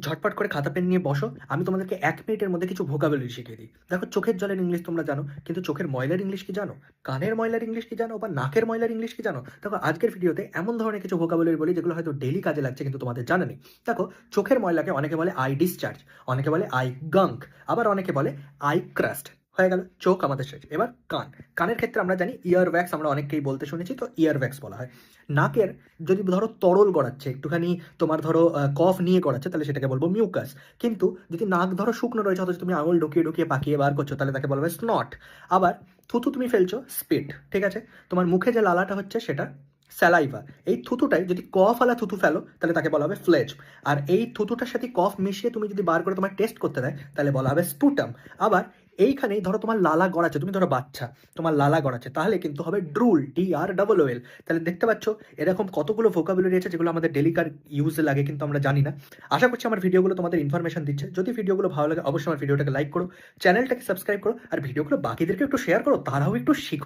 ঝটপট করে খাতা পেন নিয়ে বসো, আমি তোমাদেরকে 1 মিনিটের মধ্যে কিছু ভোকাবুলারি শিখিয়ে দিই। দেখো, চোখের জলের ইংলিশ তোমরা জানো, কিন্তু চোখের ময়লার ইংলিশ কি জানো? কানের ময়লার ইংলিশ কি জানো? বা নাকের ময়লার ইংলিশ কি জানো? দেখো, আজকের ভিডিওতে এমন ধরনের কিছু ভোকাবুলারি বলি যেগুলো হয়তো ডেলি কাজে লাগছে কিন্তু তোমাদের জানা নেই। দেখো, চোখের ময়লাকে অনেকে বলে আই ডিসচার্জ, অনেকে বলে আই গাঙ্ক, আবার অনেকে বলে আই ক্রাস্ট। হয়ে গেল চোখ আমাদের শেষ। এবার কান। কানের ক্ষেত্রে আমরা জানি ইয়ার ভ্যাক্স, আমরা অনেককেই বলতে শুনেছি, তো ইয়ার ভ্যাক্স বলা হয়। নাকের, যদি ধরো তরল গড়াচ্ছে একটুখানি, তোমার ধরো কফ নিয়ে গড়াচ্ছে, তাহলে সেটাকে বলবো মিউকাস। কিন্তু যদি নাক ধরো শুকনো রয়েছে অথচ তুমি আঙুল ঢুকিয়ে ঢুকিয়ে পাকিয়ে বার করছো, তাহলে তাকে বলবে স্নট। আবার থুতু তুমি ফেলছো, স্পিট। ঠিক আছে? তোমার মুখে যে লালাটা হচ্ছে সেটা স্যালাইভা। এই থুতুটাই যদি কফ আলা থুতু ফেলো তাহলে তাকে বলা হবে ফ্লেজ। আর এই থুতুটার সাথে কফ মিশিয়ে তুমি যদি বার করে তোমার টেস্ট করতে দেয় তাহলে বলা হবে স্পুটাম। আবার এইখানেই ধরো তোমার লালা গড়াচ্ছে, তুমি ধরো বাচ্চা, তোমার লালা গড়াচ্ছে, তাহলে কিন্তু হবে ড্রুল, DROOL। তাহলে দেখতে পাচ্ছ এরকম কতগুলো ভোকাবুলারি আছে যেগুলো আমাদের ডেলিকার ইউজে লাগে কিন্তু আমরা জানি না। আশা করছি আমার ভিডিওগুলো তোমাদের ইনফরমেশন দিচ্ছে। যদি ভিডিওগুলো ভালো লাগে অবশ্যই আমার ভিডিওটাকে লাইক করো, চ্যানেলটাকে সাবস্ক্রাইব করো, আর ভিডিওগুলো বাকিদেরকে একটু শেয়ার করো, তারাও একটু শিখো।